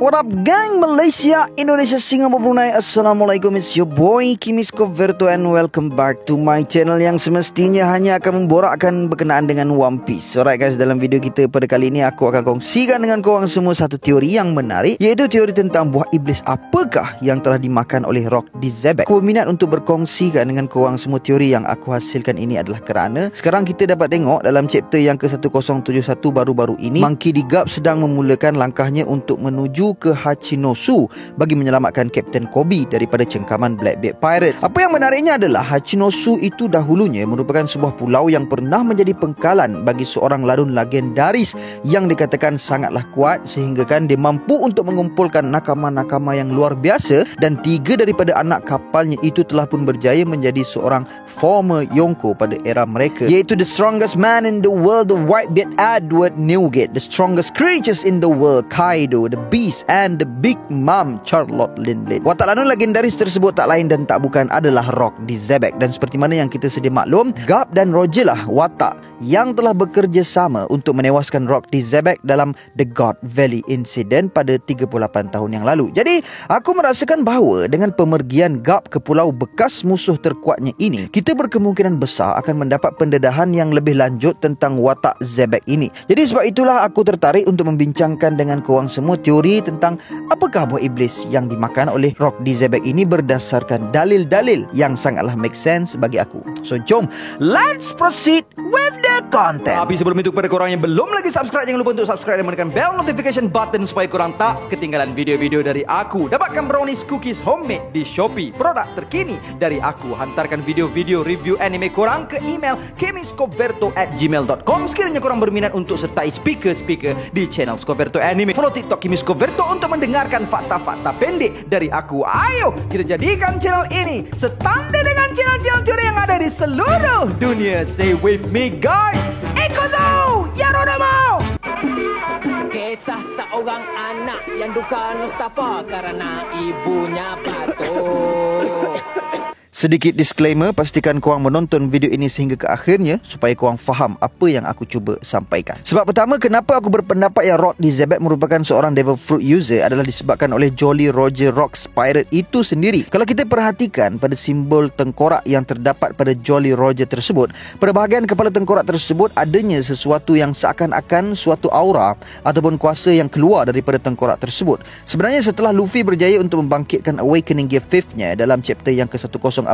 What up gang Malaysia, Indonesia, Singapura, Brunei. Assalamualaikum, it's your boy Kimi Skoverto and welcome back to my channel yang semestinya hanya akan memborakkan berkenaan dengan One Piece. Alright guys, dalam video kita pada kali ini aku akan kongsikan dengan korang semua satu teori yang menarik, iaitu teori tentang buah iblis apakah yang telah dimakan oleh Rock di Xebec. Aku berminat untuk berkongsikan dengan korang semua teori yang aku hasilkan ini adalah kerana sekarang kita dapat tengok dalam chapter yang ke-1071 baru-baru ini, Monkey D. Garp sedang memulakan langkahnya untuk menuju ke Hachinosu bagi menyelamatkan Kapten Kobe daripada cengkaman Blackbeard Pirates. Apa yang menariknya adalah Hachinosu itu dahulunya merupakan sebuah pulau yang pernah menjadi pengkalan bagi seorang ladun legendaris yang dikatakan sangatlah kuat sehingga kan dia mampu untuk mengumpulkan nakama-nakama yang luar biasa, dan 3 daripada anak kapalnya itu telah pun berjaya menjadi seorang former Yonko pada era mereka, iaitu the strongest man in the world, the Whitebeard Edward Newgate, the strongest creatures in the world, Kaido, the Beast, and the Big Mom, Charlotte Linley. Watak ladun legendaris tersebut tak lain dan tak bukan adalah Rock di Xebec, dan seperti mana yang kita sedia maklum, Garp dan Roger lah watak yang telah bekerja sama untuk menewaskan Rock di Xebec dalam The God Valley Incident pada 38 tahun yang lalu. Jadi, aku merasakan bahawa dengan pemergian Garp ke pulau bekas musuh terkuatnya ini, kita berkemungkinan besar akan mendapat pendedahan yang lebih lanjut tentang watak Xebec ini. Jadi sebab itulah aku tertarik untuk membincangkan dengan korang semua teori tentang apakah buah iblis yang dimakan oleh Rock di Xebec ini berdasarkan dalil-dalil yang sangatlah make sense bagi aku. So jom, let's proceed with the content. Tapi sebelum itu, kepada korang yang belum lagi subscribe, jangan lupa untuk subscribe dan menekan bell notification button supaya korang tak ketinggalan video-video dari aku. Dapatkan brownies cookies homemade di Shopee, produk terkini dari aku. Hantarkan video-video review anime korang ke email kimiskoverto@gmail.com sekiranya korang berminat untuk sertai speaker-speaker di channel Skoverto Anime. Follow TikTok Kimi Skoverto untuk mendengarkan fakta-fakta pendek dari aku. Ayo kita jadikan channel ini setanding dengan channel-channel teori yang ada di seluruh dunia. Say with me guys, Ikuzo Yarodomo. Kisah seorang anak yang duka Mustafa karena ibunya patuh. Sedikit disclaimer, pastikan korang menonton video ini sehingga ke akhirnya supaya korang faham apa yang aku cuba sampaikan. Sebab pertama, kenapa aku berpendapat yang Rock di Xebec merupakan seorang Devil Fruit user adalah disebabkan oleh Jolly Roger Rock's pirate itu sendiri. Kalau kita perhatikan pada simbol tengkorak yang terdapat pada Jolly Roger tersebut, pada bahagian kepala tengkorak tersebut adanya sesuatu yang seakan-akan suatu aura ataupun kuasa yang keluar daripada tengkorak tersebut. Sebenarnya setelah Luffy berjaya untuk membangkitkan Awakening Gear 5-nya dalam chapter yang ke-1044,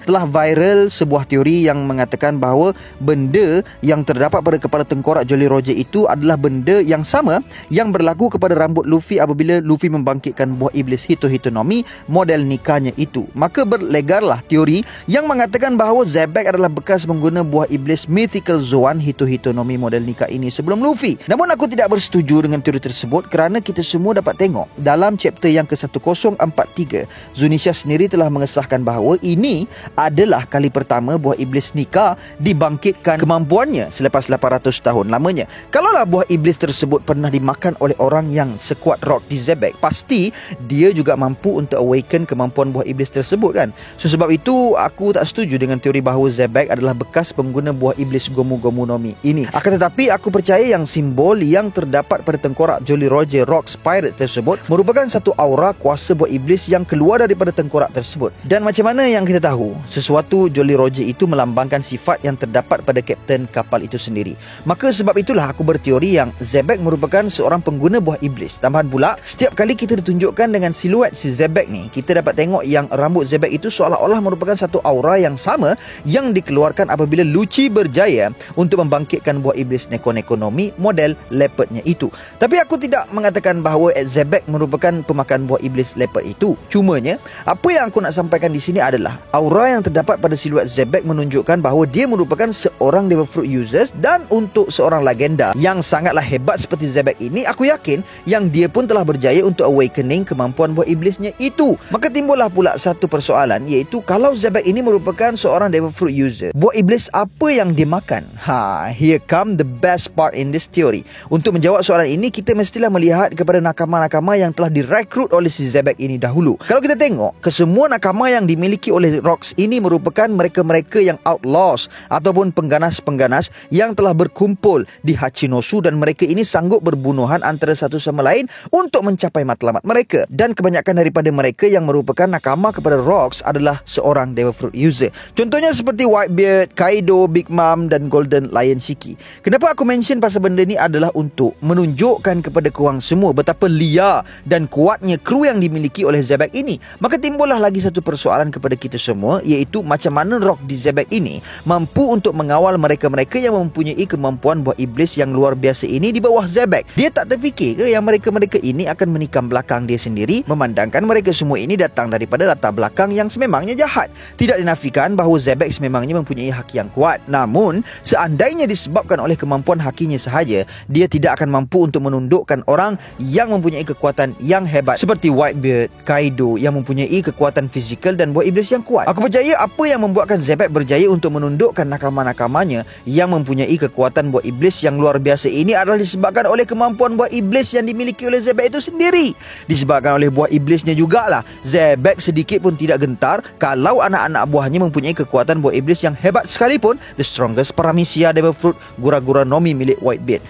telah viral sebuah teori yang mengatakan bahawa benda yang terdapat pada kepala tengkorak Jolly Roger itu adalah benda yang sama yang berlaku kepada rambut Luffy apabila Luffy membangkitkan buah iblis Hito-Hito no Mi model nikahnya itu. Maka berlegarlah teori yang mengatakan bahawa Xebec adalah bekas pengguna buah iblis Mythical Zoan Hito-Hito no Mi model nikah ini sebelum Luffy. Namun aku tidak bersetuju dengan teori tersebut kerana kita semua dapat tengok dalam chapter yang ke-1043, Zunisha sendiri telah mengesahkan bahawa ini adalah kali pertama buah iblis Nika dibangkitkan kemampuannya selepas 800 tahun lamanya. Kalaulah buah iblis tersebut pernah dimakan oleh orang yang sekuat Rock di Xebec, pasti dia juga mampu untuk awaken kemampuan buah iblis tersebut kan. So sebab itu aku tak setuju dengan teori bahawa Xebec adalah bekas pengguna buah iblis Gomu-Gomu no Mi ini. Akan tetapi aku percaya yang simbol yang terdapat pada tengkorak Jolly Roger Rock's pirate tersebut merupakan satu aura kuasa buah iblis yang keluar daripada tengkorak tersebut. Dan macam mana yang kita tahu, sesuatu Jolly Roger itu melambangkan sifat yang terdapat pada kapten kapal itu sendiri. Maka sebab itulah aku berteori yang Xebec merupakan seorang pengguna buah iblis. Tambahan pula, setiap kali kita ditunjukkan dengan siluet si Xebec ni, kita dapat tengok yang rambut Xebec itu seolah-olah merupakan satu aura yang sama yang dikeluarkan apabila Lucci berjaya untuk membangkitkan buah iblis Neko-Neko no Mi model leopardnya itu. Tapi aku tidak mengatakan bahawa Xebec merupakan pemakan buah iblis leopard itu. Cumanya, apa yang aku nak sampaikan di sini adalah aura yang terdapat pada siluet Xebec menunjukkan bahawa dia merupakan seorang Devil Fruit users, dan untuk seorang legenda yang sangatlah hebat seperti Xebec ini, aku yakin yang dia pun telah berjaya untuk awakening kemampuan buah iblisnya itu. Maka timbullah pula satu persoalan, iaitu kalau Xebec ini merupakan seorang Devil Fruit user, buah iblis apa yang dia makan? Here come the best part in this theory. Untuk menjawab soalan ini, kita mestilah melihat kepada nakama-nakama yang telah direkrut oleh si Xebec ini dahulu. Kalau kita tengok, kesemua nakama yang dimiliki dimiliki oleh Rocks ini merupakan mereka-mereka yang outlaws ataupun pengganas-pengganas yang telah berkumpul di Hachinosu, dan mereka ini sanggup berbunuhan antara satu sama lain untuk mencapai matlamat mereka. Dan kebanyakan daripada mereka yang merupakan nakama kepada Rocks adalah seorang Devil Fruit user. Contohnya seperti Whitebeard, Kaido, Big Mom dan Golden Lion Shiki. Kenapa aku mention pasal benda ni adalah untuk menunjukkan kepada korang semua betapa liar dan kuatnya kru yang dimiliki oleh Xebec ini. Maka timbullah lagi satu persoalan kepada kita semua, iaitu macam mana Rock di Xebec ini mampu untuk mengawal mereka-mereka yang mempunyai kemampuan buah iblis yang luar biasa ini di bawah Xebec. Dia tak terfikir ke yang mereka-mereka ini akan menikam belakang dia sendiri, memandangkan mereka semua ini datang daripada latar belakang yang sememangnya jahat. Tidak dinafikan bahawa Xebec sememangnya mempunyai haki yang kuat, namun seandainya disebabkan oleh kemampuan hakinya sahaja, dia tidak akan mampu untuk menundukkan orang yang mempunyai kekuatan yang hebat seperti Whitebeard, Kaido yang mempunyai kekuatan fizikal dan buah iblis yang kuat. Aku percaya apa yang membuatkan Xebec berjaya untuk menundukkan nakama-nakamanya yang mempunyai kekuatan buah iblis yang luar biasa ini adalah disebabkan oleh kemampuan buah iblis yang dimiliki oleh Xebec itu sendiri. Disebabkan oleh buah iblisnya jugalah Xebec sedikit pun tidak gentar kalau anak-anak buahnya mempunyai kekuatan buah iblis yang hebat sekalipun. The strongest Paramecia Devil Fruit Gura-Gura Nomi milik Whitebeard.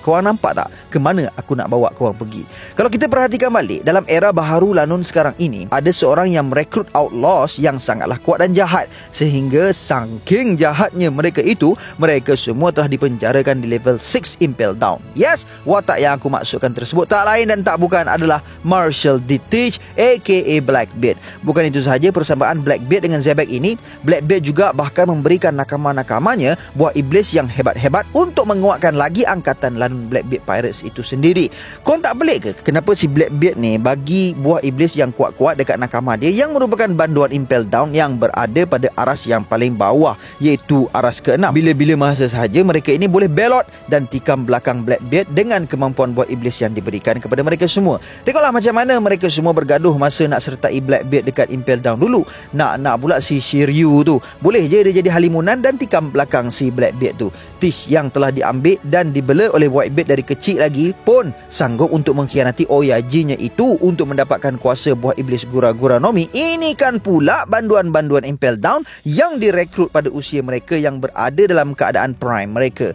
Korang nampak tak ke mana aku nak bawa korang pergi? Kalau kita perhatikan balik, dalam era baharu Lanun sekarang ini, ada seorang yang merekrut outlaws yang sangatlah kuat dan jahat, sehingga saking jahatnya mereka itu, mereka semua telah dipenjarakan di level 6 Impel Down. Yes, watak yang aku maksudkan tersebut tak lain dan tak bukan adalah Marshall D. Teach aka Blackbeard. Bukan itu sahaja, persamaan Blackbeard dengan Xebec ini, Blackbeard juga bahkan memberikan nakama-nakamanya buah iblis yang hebat-hebat untuk menguatkan lagi angkatan Lanun Blackbeard Pirates itu sendiri. Korang tak pelik ke kenapa si Blackbeard ni bagi buah iblis yang kuat-kuat dekat nakama dia yang merupakan banduan Impel Down yang berada pada aras yang paling bawah, iaitu aras ke-6. Bila-bila masa sahaja mereka ini boleh belot dan tikam belakang Blackbeard dengan kemampuan buah iblis yang diberikan kepada mereka semua. Tengoklah macam mana mereka semua bergaduh masa nak sertai Blackbeard dekat Impel Down dulu. Nak pula si Shiryu tu boleh je dia jadi halimunan dan tikam belakang si Blackbeard tu. Tish yang telah diambil dan dibela oleh Whitebeard dari kecil lagi pun sanggup untuk mengkhianati Oyaji-nya itu untuk mendapatkan kuasa buah iblis Gura-Gura Nomi. Ini kan pula banduan-banduan Impel Down yang direkrut pada usia mereka yang berada dalam keadaan prime mereka.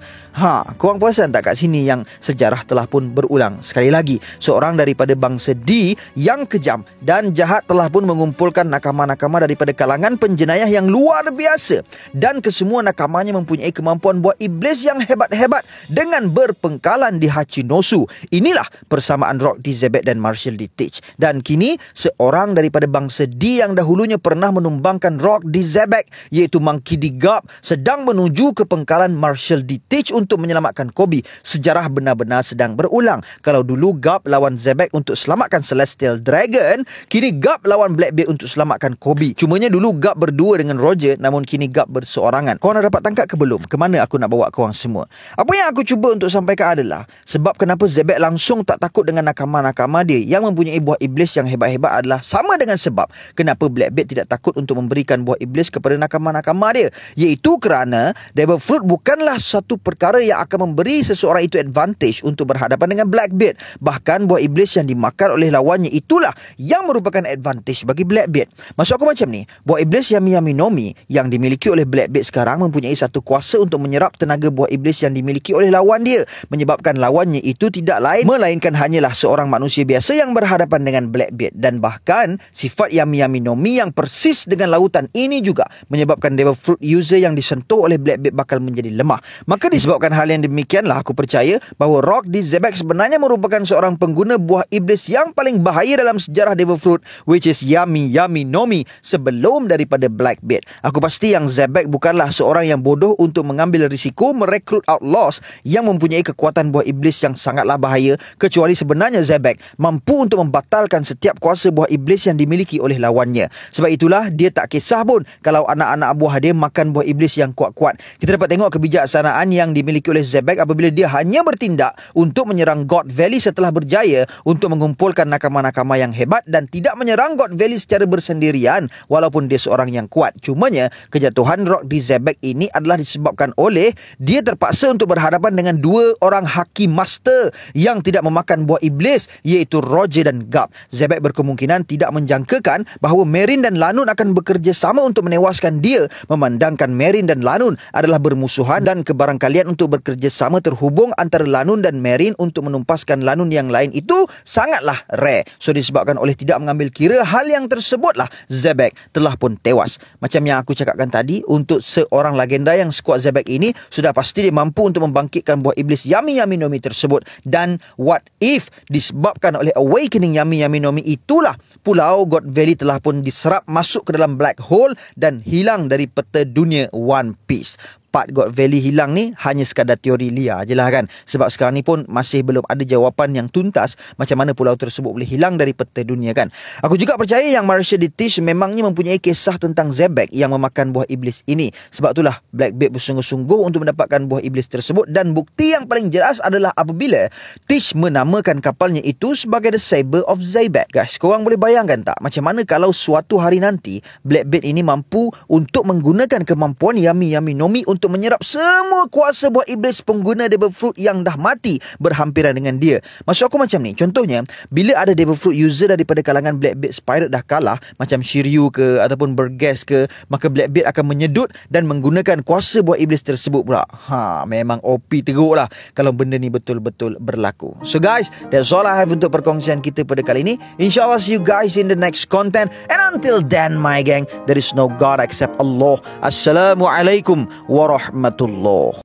Korang perasan tak kat sini yang sejarah telah pun berulang sekali lagi. Seorang daripada bangsa D yang kejam dan jahat telah pun mengumpulkan nakama-nakama daripada kalangan penjenayah yang luar biasa, dan kesemua nakamanya mempunyai kemampuan buah iblis yang hebat-hebat dengan berpengkalan di Hachinosu. Inilah persamaan Rock D. Xebec dan Marshall D. Teach. Dan kini seorang daripada bangsa D yang dahulunya pernah menumbangkan Rock D. Xebec, iaitu Monkey D. Garp, sedang menuju ke pengkalan Marshall D. Teach untuk menyelamatkan Kobe. Sejarah benar-benar sedang berulang. Kalau dulu Garp lawan Xebec untuk selamatkan Celestial Dragon, kini Garp lawan Blackbeard untuk selamatkan Kobe. Cumanya dulu Garp berdua dengan Roger, namun kini Garp berseorangan. Korang dah dapat tangkap ke belum ke mana aku nak bawa korang semua? Apa yang aku cuba untuk sampaikan adalah sebab kenapa Xebec langsung tak takut dengan nakama-nakama dia yang mempunyai buah iblis yang hebat-hebat adalah sama dengan sebab kenapa Blackbeard tidak takut untuk memberikan buah iblis kepada nakama-nakama dia, iaitu kerana Devil Fruit bukanlah satu perkara yang akan memberi seseorang itu advantage untuk berhadapan dengan Blackbeard. Bahkan buah iblis yang dimakan oleh lawannya itulah yang merupakan advantage bagi Blackbeard. Maksud aku macam ni, buah iblis Yami-Yami Nomi yang dimiliki oleh Blackbeard sekarang mempunyai satu kuasa untuk menyerap tenaga buah iblis yang dimiliki oleh lawan dia, menyebabkan lawannya itu tidak lain melainkan hanyalah seorang manusia biasa yang berhadapan dengan Blackbeard. Dan bahkan sifat Yami-Yami Nomi yang persis dengan lautan ini juga menyebabkan Devil Fruit user yang disentuh oleh Blackbeard bakal menjadi lemah. Maka disebabkan hal yang demikianlah aku percaya bahawa Rock D. Xebec sebenarnya merupakan seorang pengguna buah iblis yang paling bahaya dalam sejarah Devil Fruit, which is Yami-Yami Nomi sebelum daripada Blackbeard. Aku pasti yang Xebec bukanlah seorang yang bodoh untuk mengambil risiko merekrut outlaws yang mempunyai kekuatan buah iblis yang sangatlah bahaya, kecuali sebenarnya Xebec mampu untuk membatalkan setiap kuasa buah iblis yang dimiliki oleh lawannya. Sebab itulah dia tak kisah pun kalau anak-anak buah dia makan buah iblis yang kuat-kuat. Kita dapat tengok kebijaksanaan yang dimiliki oleh Xebec apabila dia hanya bertindak untuk menyerang God Valley setelah berjaya untuk mengumpulkan nakama-nakama yang hebat dan tidak menyerang God Valley secara bersendirian walaupun dia seorang yang kuat. Cumanya kejatuhan Rock D. Xebec ini adalah disebabkan oleh dia terpaksa untuk berhadapan dengan dua orang haki master yang tidak memakan buah iblis, iaitu Roger dan Garp. Xebec berkemungkinan tidak menjangkakan bahawa Merin dan dan Lanun akan bekerja sama untuk menewaskan dia, memandangkan Merin dan Lanun adalah bermusuhan dan kebarangkalian untuk bekerja sama terhubung antara Lanun dan Merin untuk menumpaskan Lanun yang lain itu sangatlah rare. So disebabkan oleh tidak mengambil kira hal yang tersebutlah, Zebek telah pun tewas. Macam yang aku cakapkan tadi, untuk seorang legenda yang sekuat Zebek ini, sudah pasti dia mampu untuk membangkitkan buah iblis Yami Yami Nomi tersebut. Dan what if disebabkan oleh awakening Yami Yami Nomi itulah Pulau God Valley telah pun diserap masuk ke dalam black hole dan hilang dari peta dunia One Piece. Part God Valley hilang ni hanya sekadar teori liar je lah kan. Sebab sekarang ni pun masih belum ada jawapan yang tuntas macam mana pulau tersebut boleh hilang dari peta dunia kan. Aku juga percaya yang Marshall D. Tish memangnya mempunyai kisah tentang Zebek yang memakan buah iblis ini. Sebab itulah Blackbeard bersungguh-sungguh untuk mendapatkan buah iblis tersebut, dan bukti yang paling jelas adalah apabila Tish menamakan kapalnya itu sebagai The Saber of Zebek. Guys, korang boleh bayangkan tak macam mana kalau suatu hari nanti Blackbeard ini mampu untuk menggunakan kemampuan Yami Yami Nomi untuk menyerap semua kuasa buah iblis pengguna Devil Fruit yang dah mati berhampiran dengan dia. Maksud aku macam ni, contohnya bila ada Devil Fruit user daripada kalangan Blackbeard Pirate dah kalah, macam Shiryu ke ataupun Burgess ke, maka Blackbeard akan menyedut dan menggunakan kuasa buah iblis tersebut pula. Memang OP teruk lah kalau benda ni betul-betul berlaku. So guys, that's all I have untuk perkongsian kita pada kali ini. InsyaAllah see you guys in the next content, and until then my gang, there is no God except Allah. Assalamualaikum warahmatullahi